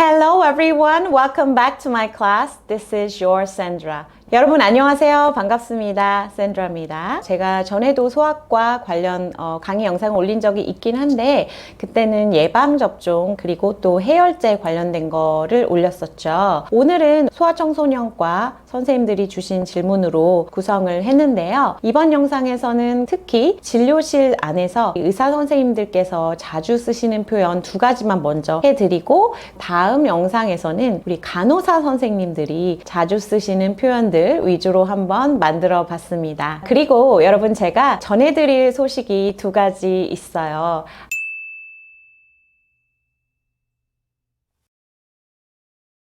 Hello everyone, welcome back to my class. This is your Sandra. 여러분 안녕하세요. 반갑습니다. 샌드라입니다. 제가 전에도 소아과 관련 강의 영상을 올린 적이 있긴 한데 그때는 예방접종 그리고 또 해열제 관련된 거를 올렸었죠. 오늘은 소아청소년과 선생님들이 주신 질문으로 구성을 했는데요. 이번 영상에서는 특히 진료실 안에서 의사 선생님들께서 자주 쓰시는 표현 두 가지만 먼저 해드리고 다음 영상에서는 우리 간호사 선생님들이 자주 쓰시는 표현들 위주로 한번 만들어 봤습니다. 그리고 여러분 제가 전해드릴 소식이 두 가지 있어요.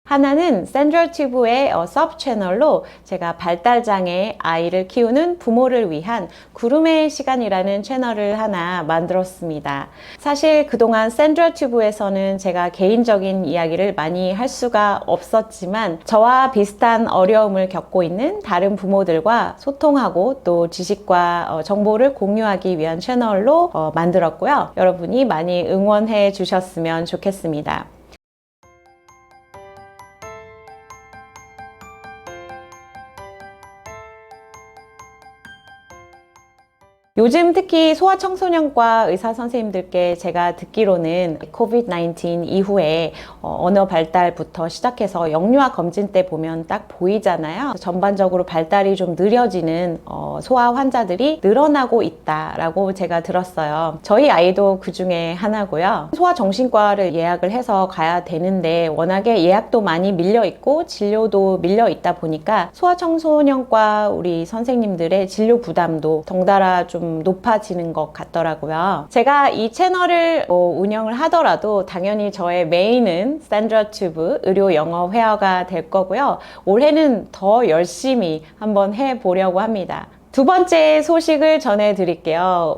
하나는 샌드라튜브의 서브 채널로 제가 발달장애 아이를 키우는 부모를 위한 구름의 시간이라는 채널을 하나 만들었습니다. 사실 그동안 샌드라튜브에서는 제가 개인적인 이야기를 많이 할 수가 없었지만 저와 비슷한 어려움을 겪고 있는 다른 부모들과 소통하고 또 지식과 정보를 공유하기 위한 채널로 만들었고요. 여러분이 많이 응원해 주셨으면 좋겠습니다. 요즘 특히 소아청소년과 의사 선생님들께 제가 듣기로는 COVID-19 이후에 언어 발달부터 시작해서 영유아 검진 때 보면 딱 보이잖아요. 전반적으로 발달이 좀 느려지는 소아 환자들이 늘어나고 있다라고 제가 들었어요. 저희 아이도 그 중에 하나고요. 소아정신과를 예약을 해서 가야 되는데 워낙에 예약도 많이 밀려 있고 진료도 밀려 있다 보니까 소아청소년과 우리 선생님들의 진료 부담도 덩달아 좀 높아지는 것 같더라고요. 제가 이 채널을 운영을 하더라도 당연히 저의 메인은 샌드라튜브 의료 영어 회화가 될 거고요. 올해는 더 열심히 한번 해보려고 합니다. 두 번째 소식을 전해드릴게요.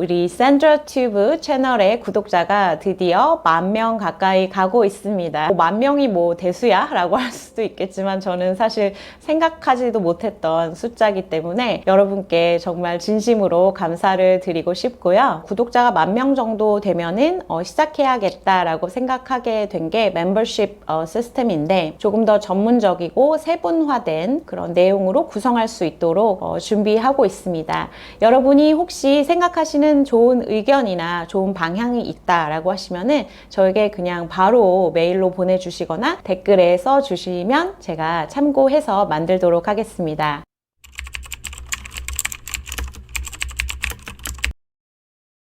우리 샌드라튜브 채널의 구독자가 드디어 10,000명 가까이 가고 있습니다. 10,000명이 뭐 대수야? 라고 할 수도 있겠지만 저는 사실 생각하지도 못했던 숫자이기 때문에 여러분께 정말 진심으로 감사를 드리고 싶고요. 구독자가 10,000명 정도 되면은 시작해야겠다라고 생각하게 된 게 멤버십 시스템인데 조금 더 전문적이고 세분화된 그런 내용으로 구성할 수 있도록 준비하고 있습니다. 여러분이 혹시 생각하시는 좋은 의견이나 좋은 방향이 있다라고 하시면은 저에게 그냥 바로 메일로 보내주시거나 댓글에 써주시면 제가 참고해서 만들도록 하겠습니다.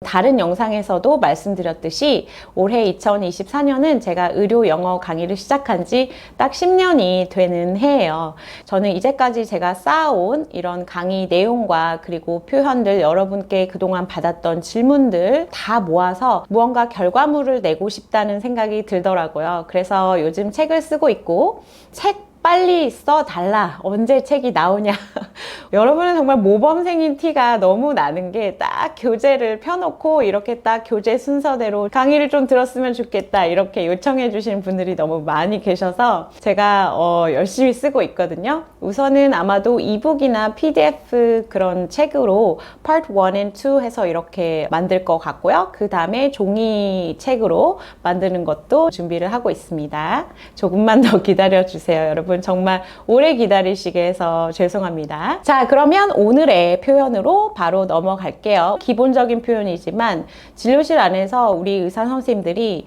다른 영상에서도 말씀드렸듯이 올해 2024년은 제가 의료 영어 강의를 시작한 지 딱 10년이 되는 해예요. 저는 이제까지 제가 쌓아온 이런 강의 내용과 그리고 표현들 여러분께 그동안 받았던 질문들 다 모아서 무언가 결과물을 내고 싶다는 생각이 들더라고요. 그래서 요즘 책을 쓰고 있고 책 빨리 써달라. 언제 책이 나오냐. 여러분은 정말 모범생인 티가 너무 나는 게 딱 교재를 펴놓고 이렇게 딱 교재 순서대로 강의를 좀 들었으면 좋겠다. 이렇게 요청해 주신 분들이 너무 많이 계셔서 제가 열심히 쓰고 있거든요. 우선은 아마도 이북이나 PDF 그런 책으로 Part 1 and 2 해서 이렇게 만들 것 같고요. 그 다음에 종이 책으로 만드는 것도 준비를 하고 있습니다. 조금만 더 기다려 주세요. 여러분 정말 오래 기다리시게 해서 죄송합니다. 자, 그러면 오늘의 표현으로 바로 넘어갈게요. 기본적인 표현이지만 진료실 안에서 우리 의사 선생님들이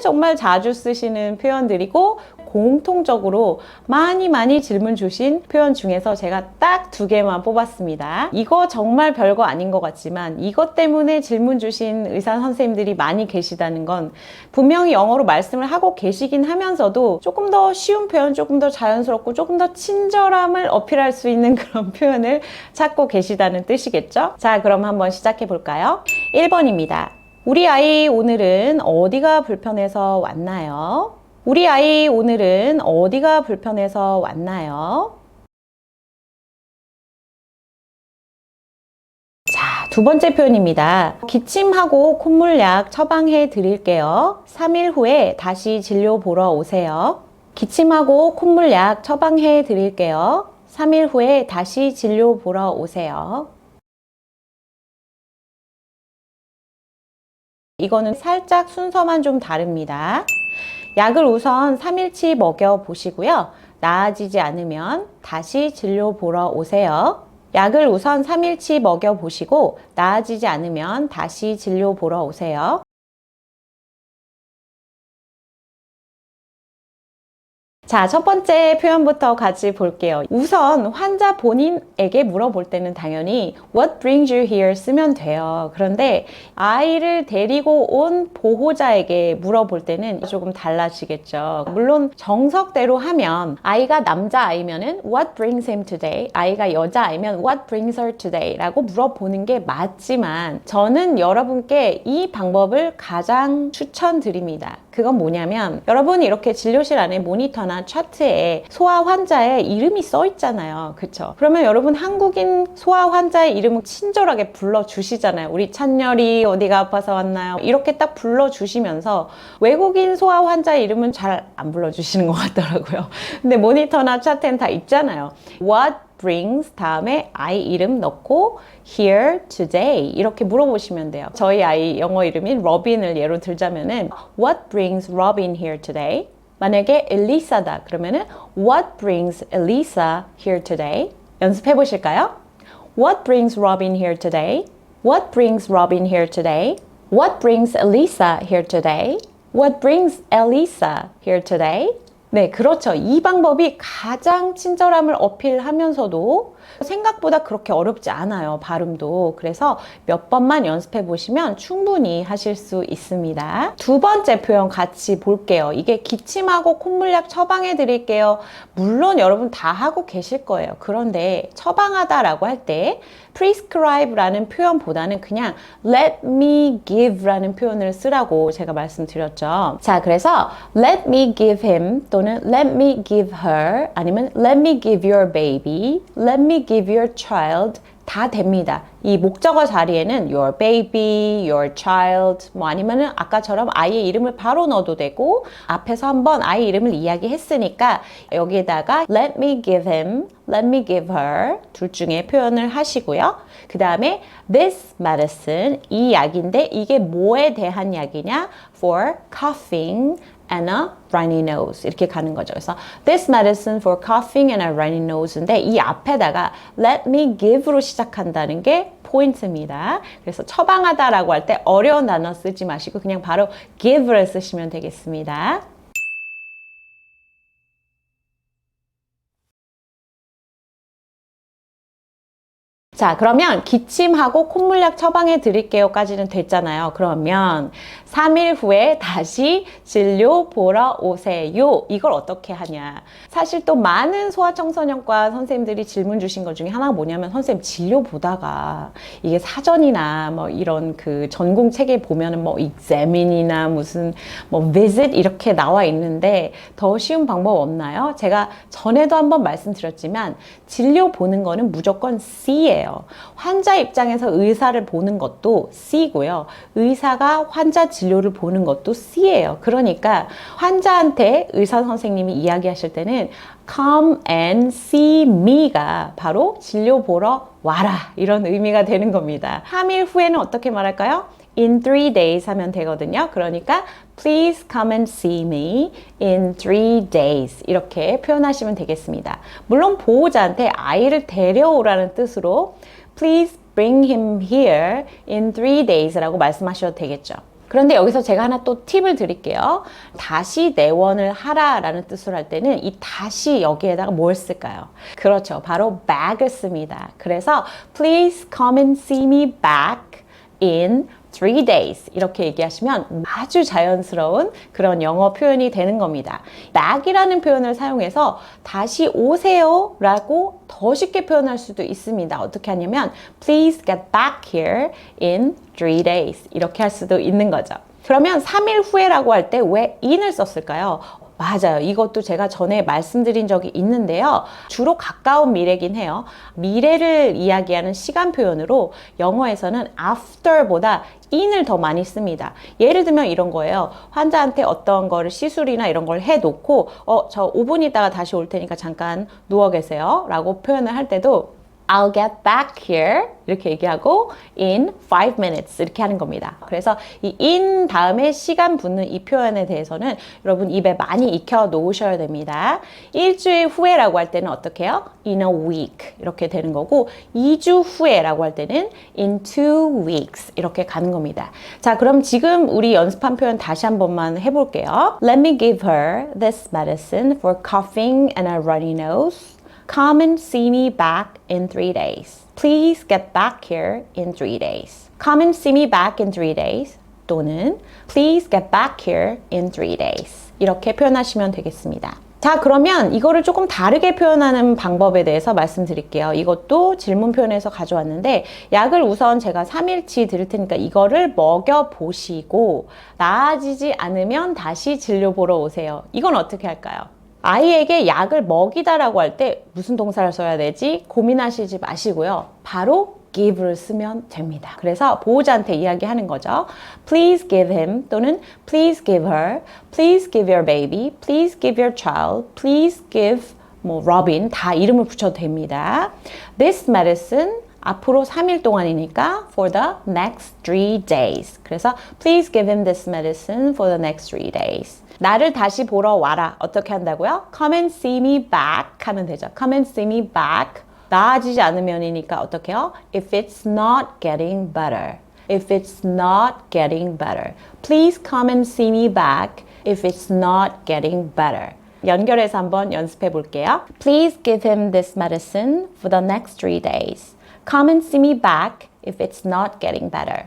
정말 자주 쓰시는 표현들이고 공통적으로 많이 질문 주신 표현 중에서 제가 딱 2개만 뽑았습니다. 이거 정말 별거 아닌 것 같지만 이것 때문에 질문 주신 의사 선생님들이 많이 계시다는 건 분명히 영어로 말씀을 하고 계시긴 하면서도 조금 더 쉬운 표현, 조금 더 자연스럽고 조금 더 친절함을 어필할 수 있는 그런 표현을 찾고 계시다는 뜻이겠죠? 자, 그럼 한번 시작해 볼까요? 1번입니다. 우리 아이 오늘은 어디가 불편해서 왔나요? 우리 아이 오늘은 어디가 불편해서 왔나요? 자, 두 번째 표현입니다. 기침하고 콧물약 처방해 드릴게요. 3일 후에 다시 진료 보러 오세요. 기침하고 콧물약 처방해 드릴게요. 3일 후에 다시 진료 보러 오세요. 이거는 살짝 순서만 좀 다릅니다. 약을 우선 3일치 먹여보시고요. 나아지지 않으면 다시 진료 보러 오세요. 약을 우선 3일치 먹여보시고 나아지지 않으면 다시 진료 보러 오세요. 자, 첫 번째 표현부터 같이 볼게요. 우선 환자 본인에게 물어볼 때는 당연히 What brings you here 쓰면 돼요. 그런데 아이를 데리고 온 보호자에게 물어볼 때는 조금 달라지겠죠. 물론 정석대로 하면 아이가 남자아이면은 What brings him today? 아이가 여자아이면 What brings her today? 라고 물어보는 게 맞지만 저는 여러분께 이 방법을 가장 추천드립니다. 그건 뭐냐면 여러분이 이렇게 진료실 안에 모니터나 차트에 소아 환자의 이름이 써 있잖아요. 그쵸? 그러면 여러분 한국인 소아 환자의 이름을 친절하게 불러주시잖아요. 우리 찬열이 어디가 아파서 왔나요? 이렇게 딱 불러주시면서 외국인 소아 환자의 이름은 잘 안 불러주시는 것 같더라고요. 근데 모니터나 차트엔 다 있잖아요. What brings 다음에 아이 이름 넣고 here today 이렇게 물어보시면 돼요. 저희 아이 영어 이름인 로빈을 예로 들자면은 What brings Robin here today? 만약에 엘리사다 그러면은 What brings Elisa here today? 연습해 보실까요? What brings Robin here today? What brings Robin here today? What brings Elisa here today? What brings Elisa here today? 네, 그렇죠. 이 방법이 가장 친절함을 어필하면서도 생각보다 그렇게 어렵지 않아요. 발음도. 그래서 몇 번만 연습해 보시면 충분히 하실 수 있습니다. 두 번째 표현 같이 볼게요. 이게 기침하고 콧물약 처방해 드릴게요. 물론 여러분 다 하고 계실 거예요. 그런데 처방하다라고 할 때 prescribe라는 표현보다는 그냥 let me give라는 표현을 쓰라고 제가 말씀드렸죠. 자, 그래서 let me give him 또는 let me give her 아니면 let me give your baby, let me give your child 다 됩니다. 이 목적어 자리에는 your baby, your child 뭐 아니면은 아까처럼 아이의 이름을 바로 넣어도 되고 앞에서 한번 아이 이름을 이야기했으니까 여기에다가 let me give him, let me give her 둘 중에 표현을 하시고요. 그 다음에 this medicine 이 약인데 이게 뭐에 대한 약이냐? for coughing and a runny nose 이렇게 가는 거죠. 그래서 this medicine for coughing and a runny nose인데 이 앞에다가 let me give로 시작한다는 게 포인트입니다. 그래서 처방하다라고 할 때 어려운 단어 쓰지 마시고 그냥 바로 give를 쓰시면 되겠습니다. 자, 그러면 기침하고 콧물약 처방해 드릴게요까지는 됐잖아요. 그러면 3일 후에 다시 진료 보러 오세요. 이걸 어떻게 하냐. 사실 또 많은 소아청소년과 선생님들이 질문 주신 것 중에 하나가 뭐냐면 선생님 진료 보다가 이게 사전이나 뭐 이런 그 전공 책에 보면은 뭐 examin이나 무슨 뭐 visit 이렇게 나와 있는데 더 쉬운 방법 없나요? 제가 전에도 한번 말씀드렸지만 진료 보는 거는 무조건 C예요. 환자 입장에서 의사를 보는 것도 C고요. 의사가 환자 진료를 보는 것도 C예요. 그러니까 환자한테 의사 선생님이 이야기하실 때는 come and see me가 바로 진료 보러 와라 이런 의미가 되는 겁니다. 3일 후에는 어떻게 말할까요? in 3 days 하면 되거든요. 그러니까 please come and see me in 3 days 이렇게 표현하시면 되겠습니다. 물론 보호자한테 아이를 데려오라는 뜻으로 please bring him here in 3 days 라고 말씀하셔도 되겠죠. 그런데 여기서 제가 하나 또 팁을 드릴게요. 다시 내원을 하라 라는 뜻으로 할 때는 이 다시 여기에다가 뭘 쓸까요? 그렇죠. 바로 back을 씁니다. 그래서 please come and see me back in 3 days 이렇게 얘기하시면 아주 자연스러운 그런 영어 표현이 되는 겁니다. back이라는 표현을 사용해서 다시 오세요 라고 더 쉽게 표현할 수도 있습니다. 어떻게 하냐면 please get back here in 3 days 이렇게 할 수도 있는 거죠. 그러면 3일 후에라고 할 때 왜 in을 썼을까요? 맞아요. 이것도 제가 전에 말씀드린 적이 있는데요. 주로 가까운 미래긴 해요. 미래를 이야기하는 시간 표현으로 영어에서는 after보다 in을 더 많이 씁니다. 예를 들면 이런 거예요. 환자한테 어떤 거를 시술이나 이런 걸 해놓고 저 5분 있다가 다시 올 테니까 잠깐 누워 계세요 라고 표현을 할 때도 I'll get back here 이렇게 얘기하고 in 5 minutes 이렇게 하는 겁니다. 그래서 이 in 다음에 시간 붙는 이 표현에 대해서는 여러분 입에 많이 익혀 놓으셔야 됩니다. 일주일 후에라고 할 때는 어떻게 해요? In a week 이렇게 되는 거고 2주 후에라고 할 때는 in 2 weeks 이렇게 가는 겁니다. 자, 그럼 지금 우리 연습한 표현 다시 한 번만 해볼게요. Let me give her this medicine for coughing and a runny nose. Come and see me back in 3 days. Please get back here in 3 days. Come and see me back in 3 days. 또는 Please get back here in 3 days. 이렇게 표현하시면 되겠습니다. 자, 그러면 이거를 조금 다르게 표현하는 방법에 대해서 말씀드릴게요. 이것도 질문 표현에서 가져왔는데 약을 우선 제가 3일치 드릴 테니까 이거를 먹여보시고 나아지지 않으면 다시 진료 보러 오세요. 이건 어떻게 할까요? 아이에게 약을 먹이다라고 할 때 무슨 동사를 써야 되지? 고민하시지 마시고요. 바로 give를 쓰면 됩니다. 그래서 보호자한테 이야기하는 거죠. Please give him 또는 please give her, please give your baby, please give your child, please give Robin 다 이름을 붙여도 됩니다. This medicine 앞으로 3일 동안이니까 for the next 3 days. 그래서 please give him this medicine for the next 3 days. 나를 다시 보러 와라. 어떻게 한다고요? Come and see me back 하면 되죠. Come and see me back. 나아지지 않으면이니까 어떻게 해요? If it's not getting better. If it's not getting better. Please come and see me back if it's not getting better. 연결해서 한번 연습해 볼게요. Please give him this medicine for the next 3 days. Come and see me back if it's not getting better.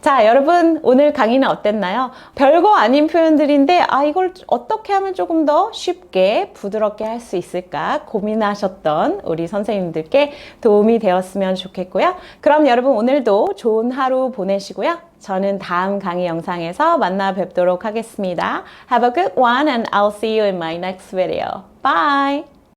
자, 여러분 오늘 강의는 어땠나요? 별거 아닌 표현들인데 이걸 어떻게 하면 조금 더 쉽게 부드럽게 할 수 있을까 고민하셨던 우리 선생님들께 도움이 되었으면 좋겠고요. 그럼 여러분 오늘도 좋은 하루 보내시고요. 저는 다음 강의 영상에서 만나 뵙도록 하겠습니다. Have a good one and I'll see you in my next video. Bye!